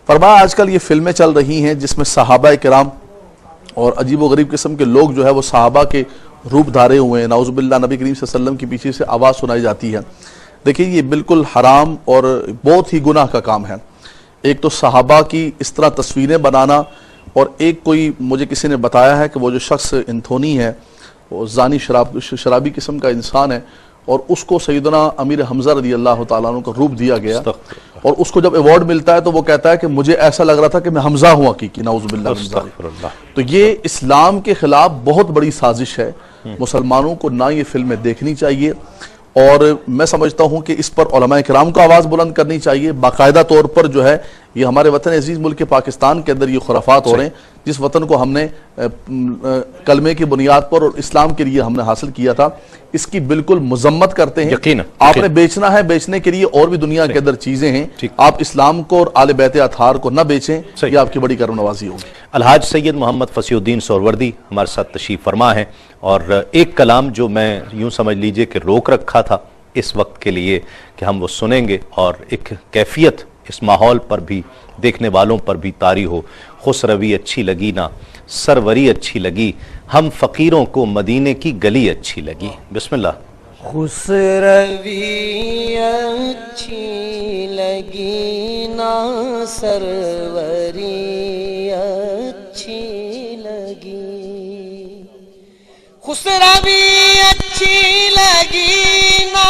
فرمایا آج کل یہ فلمیں چل رہی ہیں جس میں صحابہ کرام اور عجیب و غریب قسم کے لوگ جو ہے وہ صحابہ کے روپ دھارے ہوئے ہیں، نعوذ باللہ نبی کریم صلی اللہ علیہ وسلم کی پیچھے سے آواز سنائی جاتی ہے۔ دیکھیں یہ بالکل حرام اور بہت ہی گناہ کا کام ہے۔ ایک تو صحابہ کی اس طرح تصویریں بنانا، اور ایک کوئی مجھے کسی نے بتایا ہے کہ وہ جو شخص انتھونی ہے وہ زانی شرابی قسم کا انسان ہے، اور اس کو سیدنا امیر حمزہ رضی اللہ تعالیٰ عنہ کا روپ دیا گیا، اور اس کو جب ایوارڈ ملتا ہے تو وہ کہتا ہے کہ مجھے ایسا لگ رہا تھا کہ میں حمزہ ہوں حقیقی، نعوذ باللہ من ذالک۔ تو یہ اسلام کے خلاف بہت بڑی سازش ہے۔ مسلمانوں کو نہ یہ فلمیں دیکھنی چاہیے، اور میں سمجھتا ہوں کہ اس پر علماء کرام کو آواز بلند کرنی چاہیے۔ باقاعدہ طور پر جو ہے یہ ہمارے وطن عزیز ملک پاکستان کے اندر یہ خرافات ہو رہے ہیں، جس وطن کو ہم نے کلمے کی بنیاد پر اور اسلام کے لیے ہم نے حاصل کیا تھا، اس کی بالکل مذمت کرتے ہیں۔ آپ نے بیچنا ہے، بیچنے کے لیے اور بھی دنیا کے اندر چیزیں ہیں، آپ اسلام کو اور آل بیت اطہار کو نہ بیچیں، یہ آپ کی بڑی کرم نوازی ہوگی۔ الحاج سید محمد فصیح الدین سہروردی ہمارے ساتھ تشریف فرما ہیں، اور ایک کلام جو میں یوں سمجھ لیجئے کہ روک رکھا تھا اس وقت کے لیے کہ ہم وہ سنیں گے، اور ایک کیفیت اس ماحول پر بھی دیکھنے والوں پر بھی طاری ہو۔ خسروی اچھی لگی نہ سروری اچھی لگی، ہم فقیروں کو مدینے کی گلی اچھی لگی۔ بسم اللہ۔ خسروی اچھی لگی نہ سروری اچھی لگی، خسروی اچھی لگی نہ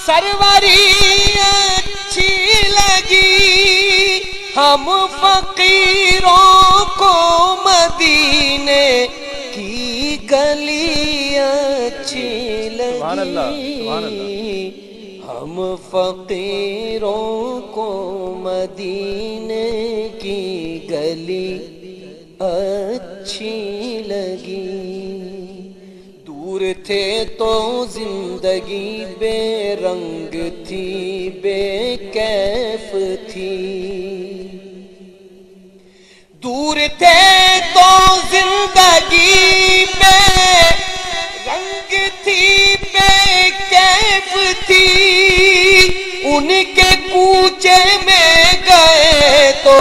سروری اچھی لگی، ہم فقیروں کو مدینے کی گلی اچھی لگی، ہم فقیروں کو مدینے کی گلی اچھی لگی۔ دور تھے تو زندگی بے رنگ تھی، بے کیف تھی، دور تھے تو زندگی بے رنگ تھی، بے کیف تھی، ان کے کوچے میں گئے تو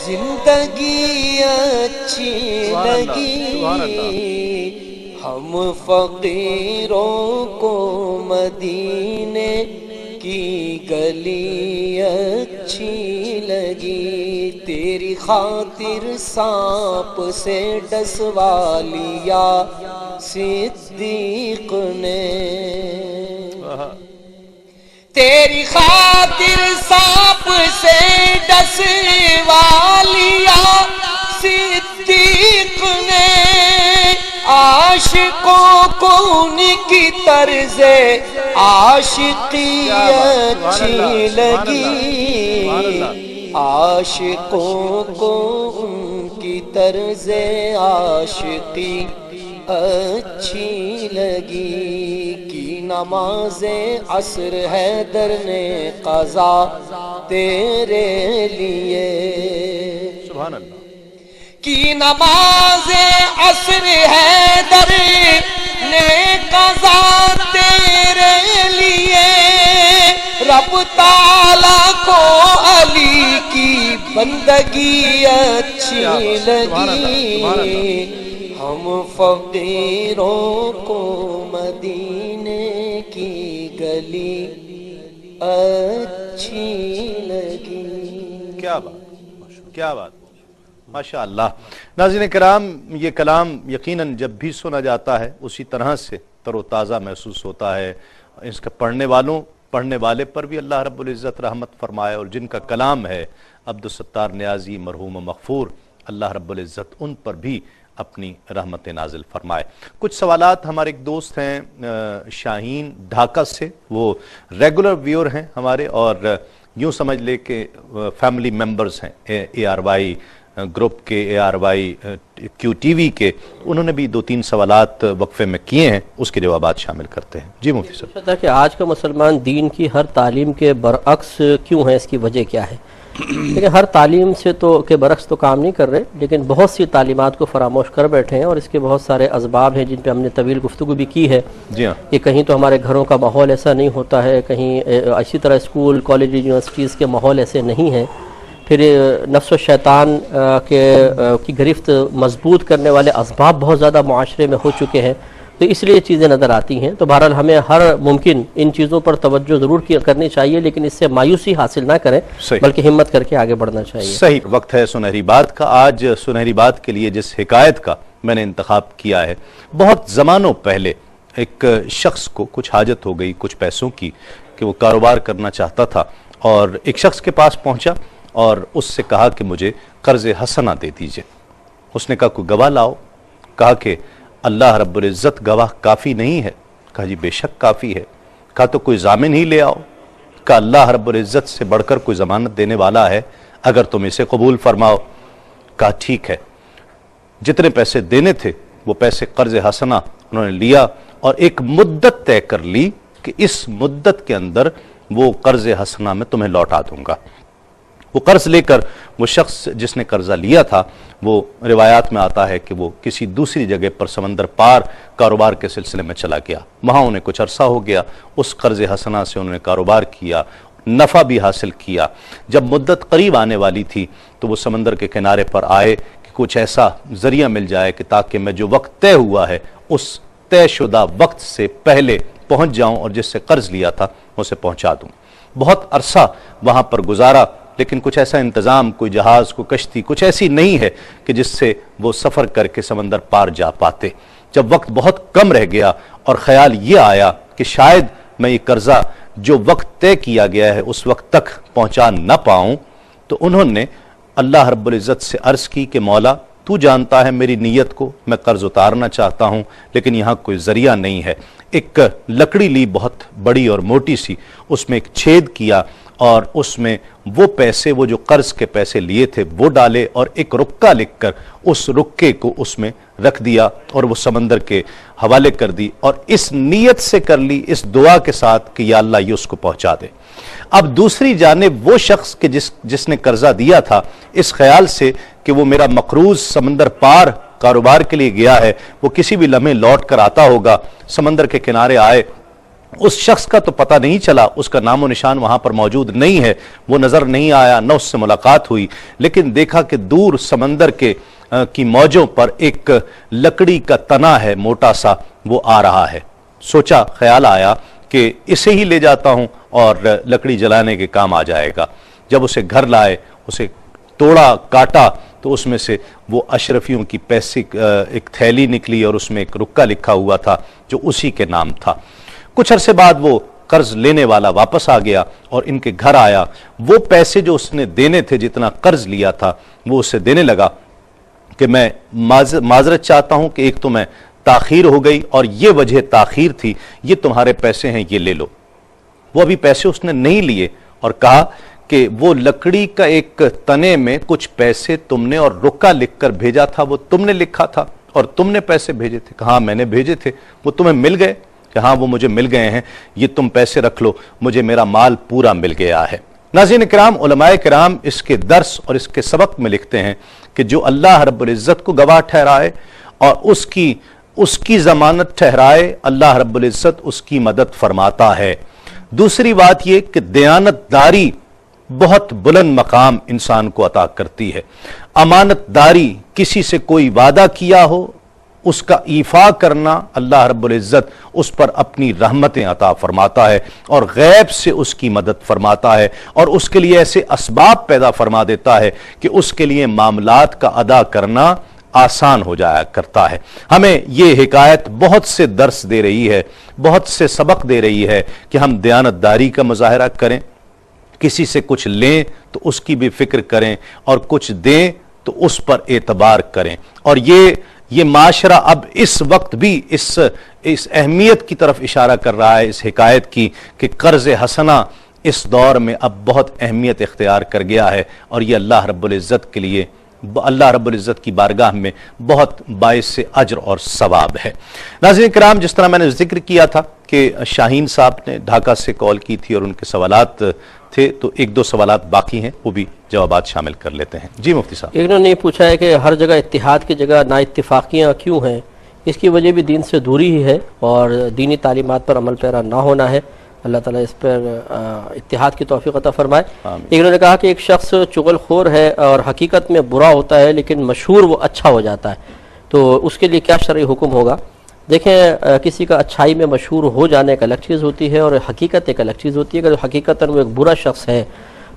زندگی اچھی لگی، ہم فقیروں کو مدینے کی گلی اچھی لگی، تیری خاطر سانپ سے ڈسوا لیا صدیق نے، تیری خاطر سانپ سے ڈسوا لیا صدیق نے، عاشقوں کو ان کی طرز عاشقی اچھی لگی، عاشقوں کو ان کی طرز عاشقی اچھی لگی، کی نماز عصر حیدر نے قضا تیرے لیے، سبحان اللہ، کی نماز عصر حیدر نے قضا تیرے لیے، رب تعالیٰ کو علی کی بندگی اچھی لگی، ہم فقیروں کو مدینے کی گلی اچھی لگی۔ کیا بات، کیا بات، ماشاءاللہ۔ ناظرین کرام، یہ کلام یقیناً جب بھی سنا جاتا ہے اسی طرح سے تر و تازہ محسوس ہوتا ہے۔ اس کا پڑھنے والے پر بھی اللہ رب العزت رحمت فرمائے، اور جن کا کلام ہے عبدالستار نیازی مرحوم و مغفور، اللہ رب العزت ان پر بھی اپنی رحمت نازل فرمائے۔ کچھ سوالات ہمارے ایک دوست ہیں شاہین ڈھاکہ سے، وہ ریگولر ویور ہیں ہمارے، اور یوں سمجھ لے کہ فیملی ممبرز ہیں اے آر وائی گروپ کے، A R Y Q T V کے۔ انہوں نے بھی 2-3 سوالات وقفے میں کیے ہیں، اس کے جوابات شامل کرتے ہیں۔ جی مفتی صاحب۔ کہ آج کا مسلمان دین کی ہر تعلیم کے برعکس کیوں ہے، اس کی وجہ کیا ہے؟ لیکن ہر تعلیم سے تو کے برعکس تو کام نہیں کر رہے، لیکن بہت سی تعلیمات کو فراموش کر بیٹھے ہیں، اور اس کے بہت سارے اسباب ہیں جن پہ ہم نے طویل گفتگو بھی کی ہے۔ جی ہاں، کہ کہیں تو ہمارے گھروں کا ماحول ایسا نہیں ہوتا ہے، کہیں اسی طرح اسکول، کالج، یونیورسٹیز کے ماحول ایسے نہیں ہیں، پھر نفس و شیطان کی گرفت مضبوط کرنے والے اسباب بہت زیادہ معاشرے میں ہو چکے ہیں، تو اس لیے یہ چیزیں نظر آتی ہیں۔ تو بہرحال ہمیں ہر ممکن ان چیزوں پر توجہ ضرور کرنی چاہیے، لیکن اس سے مایوسی حاصل نہ کریں، بلکہ ہمت کر کے آگے بڑھنا چاہیے۔ صحیح وقت ہے سنہری بات کا۔ آج سنہری بات کے لیے جس حکایت کا میں نے انتخاب کیا ہے، بہت زمانوں پہلے ایک شخص کو کچھ حاجت ہو گئی کچھ پیسوں کی کہ وہ کاروبار کرنا چاہتا تھا، اور ایک شخص کے پاس پہنچا اور اس سے کہا کہ مجھے قرض حسنہ دے دیجئے۔ اس نے کہا کوئی گواہ لاؤ۔ کہا کہ اللہ رب العزت گواہ کافی نہیں ہے؟ کہا جی بے شک کافی ہے۔ کہا تو کوئی ضامن ہی لے آؤ۔ کہا اللہ رب العزت سے بڑھ کر کوئی ضمانت دینے والا ہے، اگر تم اسے قبول فرماؤ۔ کہا ٹھیک ہے۔ جتنے پیسے دینے تھے وہ پیسے قرض حسنہ انہوں نے لیا، اور ایک مدت طے کر لی کہ اس مدت کے اندر وہ قرض حسنہ میں تمہیں لوٹا دوں گا۔ وہ قرض لے کر وہ شخص جس نے قرضہ لیا تھا، وہ روایات میں آتا ہے کہ وہ کسی دوسری جگہ پر سمندر پار کاروبار کے سلسلے میں چلا گیا۔ وہاں انہیں کچھ عرصہ ہو گیا، اس قرض حسنہ سے انہوں نے کاروبار کیا، نفع بھی حاصل کیا۔ جب مدت قریب آنے والی تھی تو وہ سمندر کے کنارے پر آئے کہ کچھ ایسا ذریعہ مل جائے کہ تاکہ میں جو وقت طے ہوا ہے اس طے شدہ وقت سے پہلے پہنچ جاؤں اور جس سے قرض لیا تھا اسے پہنچا دوں۔ بہت عرصہ وہاں پر گزارا، لیکن کچھ ایسا انتظام، کوئی جہاز، کوئی کشتی، کچھ ایسی نہیں ہے کہ جس سے وہ سفر کر کے سمندر پار جا پاتے۔ جب وقت بہت کم رہ گیا اور خیال یہ آیا کہ شاید میں یہ قرضہ جو وقت طے کیا گیا ہے اس وقت تک پہنچا نہ پاؤں، تو انہوں نے اللہ رب العزت سے عرض کی کہ مولا تو جانتا ہے میری نیت کو، میں قرض اتارنا چاہتا ہوں لیکن یہاں کوئی ذریعہ نہیں ہے۔ ایک لکڑی لی بہت بڑی اور موٹی سی، اس میں ایک چھید کیا اور اس میں وہ پیسے، وہ جو قرض کے پیسے لیے تھے وہ ڈالے، اور ایک رکہ لکھ کر اس رکے کو اس میں رکھ دیا اور وہ سمندر کے حوالے کر دی، اور اس نیت سے کر لی، اس دعا کے ساتھ کہ یا اللہ یہ اس کو پہنچا دے۔ اب دوسری جانب وہ شخص کہ جس نے قرضہ دیا تھا، اس خیال سے کہ وہ میرا مقروض سمندر پار کاروبار کے لیے گیا ہے، وہ کسی بھی لمحے لوٹ کر آتا ہوگا، سمندر کے کنارے آئے، اس شخص کا تو پتہ نہیں چلا، اس کا نام و نشان وہاں پر موجود نہیں ہے، وہ نظر نہیں آیا، نہ اس سے ملاقات ہوئی، لیکن دیکھا کہ دور سمندر کی موجوں پر ایک لکڑی کا تنا ہے موٹا سا، وہ آ رہا ہے۔ سوچا، خیال آیا کہ اسے ہی لے جاتا ہوں اور لکڑی جلانے کے کام آ جائے گا۔ جب اسے گھر لائے، اسے توڑا، کاٹا، تو اس میں سے وہ اشرفیوں کی پیسے ایک تھیلی نکلی اور اس میں ایک رکہ لکھا ہوا تھا جو اسی کے نام تھا۔ کچھ عرصے بعد وہ قرض لینے والا واپس آ گیا اور ان کے گھر آیا، وہ پیسے جو اس نے دینے تھے، جتنا قرض لیا تھا وہ اسے دینے لگا کہ میں معذرت چاہتا ہوں کہ ایک تو میں تاخیر ہو گئی اور یہ وجہ تاخیر تھی، یہ تمہارے پیسے ہیں، یہ لے لو۔ وہ ابھی پیسے اس نے نہیں لیے اور کہا کہ وہ لکڑی کا ایک تنے میں کچھ پیسے تم نے اور رکا لکھ کر بھیجا تھا، وہ تم نے لکھا تھا اور تم نے پیسے بھیجے تھے؟ کہا میں نے بھیجے تھے۔ وہ تمہیں مل گئے؟ کہ ہاں وہ مجھے مل گئے ہیں، یہ تم پیسے رکھ لو، مجھے میرا مال پورا مل گیا ہے۔ ناظرین کرام، علماء کرام اس کے درس اور اس کے سبق میں لکھتے ہیں کہ جو اللہ رب العزت کو گواہ ٹھہرائے اور اس کی ضمانت ٹھہرائے، اللہ رب العزت اس کی مدد فرماتا ہے۔ دوسری بات یہ کہ دیانت داری بہت بلند مقام انسان کو عطا کرتی ہے۔ امانت داری، کسی سے کوئی وعدہ کیا ہو اس کا ایفا کرنا، اللہ رب العزت اس پر اپنی رحمتیں عطا فرماتا ہے اور غیب سے اس کی مدد فرماتا ہے اور اس کے لیے ایسے اسباب پیدا فرما دیتا ہے کہ اس کے لیے معاملات کا ادا کرنا آسان ہو جایا کرتا ہے۔ ہمیں یہ حکایت بہت سے درس دے رہی ہے، بہت سے سبق دے رہی ہے کہ ہم دیانت داری کا مظاہرہ کریں، کسی سے کچھ لیں تو اس کی بھی فکر کریں اور کچھ دیں تو اس پر اعتبار کریں۔ اور یہ معاشرہ اب اس وقت بھی اس اہمیت کی طرف اشارہ کر رہا ہے اس حکایت کی کہ قرض حسنہ اس دور میں اب بہت اہمیت اختیار کر گیا ہے، اور یہ اللہ رب العزت کے لیے، اللہ رب العزت کی بارگاہ میں بہت باعث اجر اور ثواب ہے۔ ناظرین کرام، جس طرح میں نے ذکر کیا تھا کہ شاہین صاحب نے ڈھاکہ سے کال کی تھی اور ان کے سوالات تھے، تو ایک دو سوالات باقی ہیں، وہ بھی جوابات شامل کر لیتے ہیں۔ جی مفتی صاحب، ایک نے پوچھا ہے کہ ہر جگہ اتحاد کی جگہ نا اتفاقیاں کیوں ہیں؟ اس کی وجہ بھی دین سے دوری ہی ہے اور دینی تعلیمات پر عمل پیرا نہ ہونا ہے۔ اللہ تعالیٰ اس پر اتحاد کی توفیق عطا فرمائے. آمین. انہوں نے کہا کہ ایک شخص چغل خور ہے اور حقیقت میں برا ہوتا ہے لیکن مشہور وہ اچھا ہو جاتا ہے، تو اس کے لیے کیا شرعی حکم ہوگا؟ دیکھیں کسی کا اچھائی میں مشہور ہو جانے ایک الگ چیز ہوتی ہے اور حقیقت ایک الگ چیز ہوتی ہے. اگر حقیقتاً وہ ایک برا شخص ہے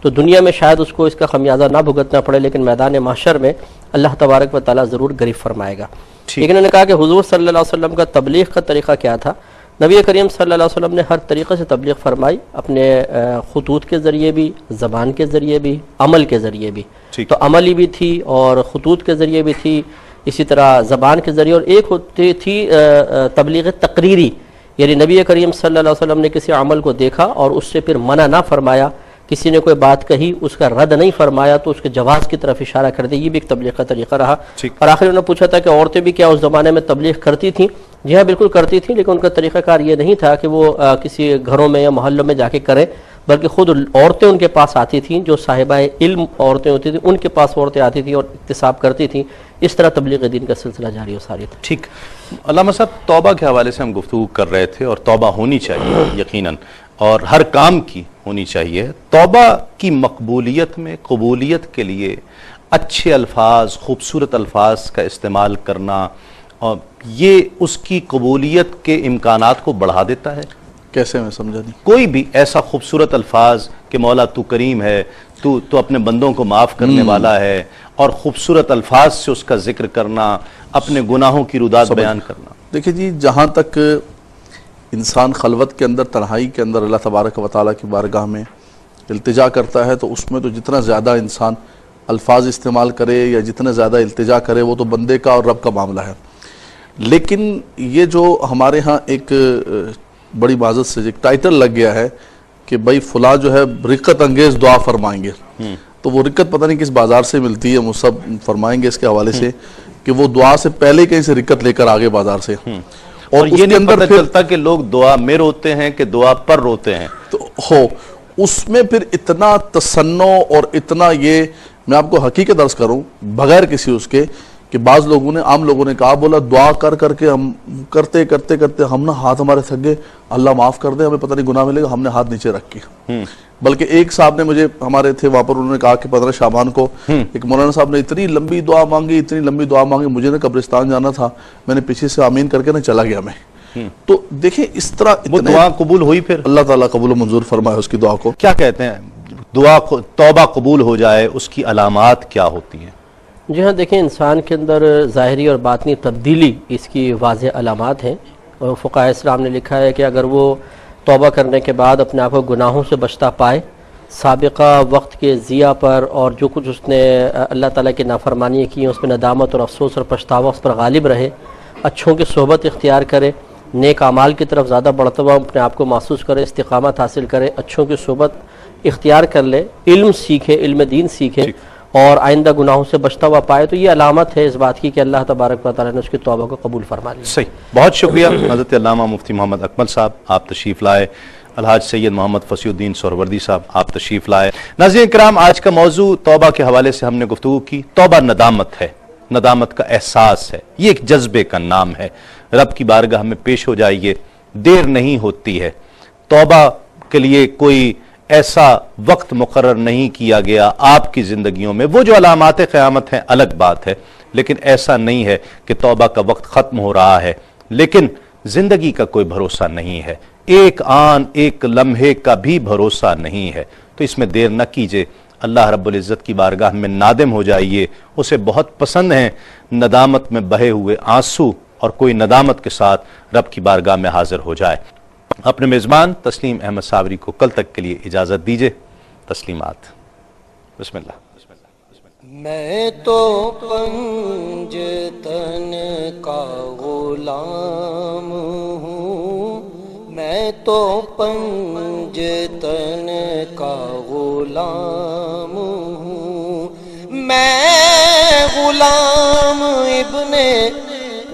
تو دنیا میں شاید اس کو اس کا خمیازہ نہ بھگتنا پڑے، لیکن میدان محشر میں اللہ تبارک و تعالیٰ ضرور گریف فرمائے گا. لیکن انہوں نے کہا کہ حضور صلی اللہ علیہ وسلم کا تبلیغ کا طریقہ کیا تھا؟ نبی کریم صلی اللہ علیہ وسلم نے ہر طریقے سے تبلیغ فرمائی، اپنے خطوط کے ذریعے بھی، زبان کے ذریعے بھی، عمل کے ذریعے بھی. تو عملی بھی تھی اور خطوط کے ذریعے بھی تھی، اسی طرح زبان کے ذریعے، اور ایک ہوتی تھی تبلیغ تقریری، یعنی نبی کریم صلی اللہ علیہ وسلم نے کسی عمل کو دیکھا اور اس سے پھر منع نہ فرمایا، کسی نے کوئی بات کہی اس کا رد نہیں فرمایا تو اس کے جواز کی طرف اشارہ کر دیا. یہ بھی ایک تبلیغ کا طریقہ رہا. اور آخر انہوں نے پوچھا تھا کہ عورتیں بھی کیا اس زمانے میں تبلیغ کرتی تھیں؟ جی ہاں بالکل کرتی تھیں، لیکن ان کا طریقہ کار یہ نہیں تھا کہ وہ کسی گھروں میں یا محلوں میں جا کے کریں، بلکہ خود عورتیں ان کے پاس آتی تھیں، جو صاحبہ علم عورتیں ہوتی تھیں ان کے پاس عورتیں آتی تھیں اور اکتساب کرتی تھیں. اس طرح تبلیغ دین کا سلسلہ جاری و ساری تھا. ٹھیک. علامہ صاحب، توبہ کے حوالے سے ہم گفتگو کر رہے تھے اور توبہ ہونی چاہیے یقیناً، اور ہر کام کی ہونی چاہیے. توبہ کی مقبولیت میں قبولیت کے لیے اچھے الفاظ، خوبصورت الفاظ کا استعمال کرنا، اور یہ اس کی قبولیت کے امکانات کو بڑھا دیتا ہے. کیسے؟ میں سمجھا نہیں. کوئی بھی ایسا خوبصورت الفاظ کہ مولا تو کریم ہے، تو اپنے بندوں کو معاف کرنے والا ہے، اور خوبصورت الفاظ سے اس کا ذکر کرنا، اپنے گناہوں کی رودات بیان کرنا. دیکھیں جی، جہاں تک انسان خلوت کے اندر، تنہائی کے اندر اللہ تبارک و تعالیٰ کی بارگاہ میں التجا کرتا ہے، تو اس میں تو جتنا زیادہ انسان الفاظ استعمال کرے یا جتنا زیادہ التجا کرے وہ تو بندے کا اور رب کا معاملہ ہے. لیکن یہ جو ہمارے ہاں ایک بڑی معذرت سے ایک ٹائٹل لگ گیا ہے کہ بھائی فلاں جو ہے رقت انگیز دعا فرمائیں گے، تو وہ رقت پتہ نہیں کس بازار سے ملتی ہے، وہ سب فرمائیں گے اس کے حوالے سے کہ وہ دعا سے پہلے کہیں سے رقت لے کر آگے بازار سے. اور یہ نہیں پتہ چلتا کہ لوگ دعا میں روتے ہیں کہ دعا پر روتے ہیں. تو اس میں پھر اتنا تصنع اور اتنا، یہ میں آپ کو حقیقت عرض کروں بغیر کسی اس کے، کہ بعض لوگوں نے، عام لوگوں نے کہا، بولا دعا کر کر کے ہم کرتے کرتے کرتے ہم نا ہاتھ ہمارے تھک گئے، اللہ معاف کر دے، ہمیں پتہ نہیں گناہ ملے گا، ہم نے ہاتھ نیچے رکھ کے. بلکہ ایک صاحب نے مجھے، ہمارے تھے وہاں پر، انہوں نے کہا کہ 15 شعبان کو ایک مولانا صاحب نے اتنی لمبی دعا مانگی، اتنی لمبی دعا مانگی، مجھے نے قبرستان جانا تھا، میں نے پیچھے سے آمین کر کے نہ چلا گیا میں. تو دیکھیں اس طرح وہ دعا قبول ہوئی، پھر اللہ تعالیٰ قبول و منظور فرمائے اس کی دعا کو. کیا کہتے ہیں دعا توبہ قبول ہو جائے اس کی علامات کیا ہوتی ہیں؟ جی ہاں، دیکھیں انسان کے اندر ظاہری اور باطنی تبدیلی اس کی واضح علامات ہیں، اور فقہائے اسلام نے لکھا ہے کہ اگر وہ توبہ کرنے کے بعد اپنے آپ کو گناہوں سے بچتا پائے، سابقہ وقت کے ضیاع پر اور جو کچھ اس نے اللہ تعالیٰ کی نافرمانی کی اس پہ ندامت اور افسوس اور پچھتاوا اس پر غالب رہے، اچھوں کی صحبت اختیار کرے، نیک اعمال کی طرف زیادہ بڑھتا ہوا اپنے آپ کو محسوس کرے، استقامت حاصل کرے، اچھوں کی صحبت اختیار کر لے، علم سیکھے، علم دین سیکھے، اور آئندہ گناہوں سے بچتا ہوا پائے، تو یہ علامت ہے اس بات کی کہ اللہ تبارک و تعالیٰ نے اس کی توبہ کو قبول فرما لیا. صحیح. بہت شکریہ حضرت علامہ مفتی محمد اکمل صاحب، آپ تشریف لائے. الحاج سید محمد فصیح الدین سہروردی صاحب، آپ تشریف لائے. ناظرین کرام، آج کا موضوع توبہ کے حوالے سے ہم نے گفتگو کی. توبہ ندامت ہے، ندامت کا احساس ہے، یہ ایک جذبے کا نام ہے. رب کی بارگاہ میں پیش ہو جائیے، دیر نہیں ہوتی ہے. توبہ کے لیے کوئی ایسا وقت مقرر نہیں کیا گیا آپ کی زندگیوں میں. وہ جو علامات قیامت ہیں الگ بات ہے، لیکن ایسا نہیں ہے کہ توبہ کا وقت ختم ہو رہا ہے لیکن زندگی کا کوئی بھروسہ نہیں ہے، ایک آن ایک لمحے کا بھی بھروسہ نہیں ہے. تو اس میں دیر نہ کیجئے، اللہ رب العزت کی بارگاہ میں نادم ہو جائیے. اسے بہت پسند ہیں ندامت میں بہے ہوئے آنسو، اور کوئی ندامت کے ساتھ رب کی بارگاہ میں حاضر ہو جائے. اپنے میزبان تسلیم احمد صابری کو کل تک کے لیے اجازت دیجئے. تسلیمات. بسم اللہ. میں تو پنجتن کا غلام ہوں، میں تو پنجتن کا غلام ہوں، میں غلام ابن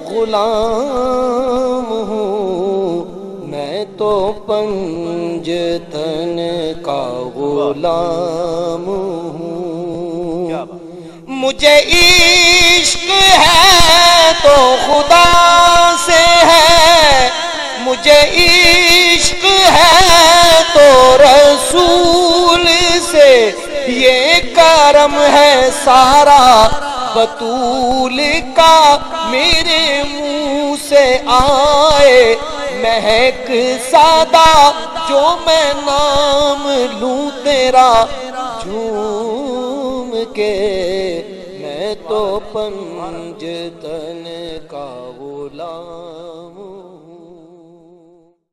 غلام ہوں، میں تو پنجتن کا غلام ہوں. مجھے عشق ہے تو خدا سے ہے، مجھے عشق ہے تو رسول سے یہ کرم ہے سارا، بطول کا میرے منہ سے آئے مہک سادہ، جو میں نام لوں تیرا جھوم کے، میں تو پنجتن کا غلام ہوں۔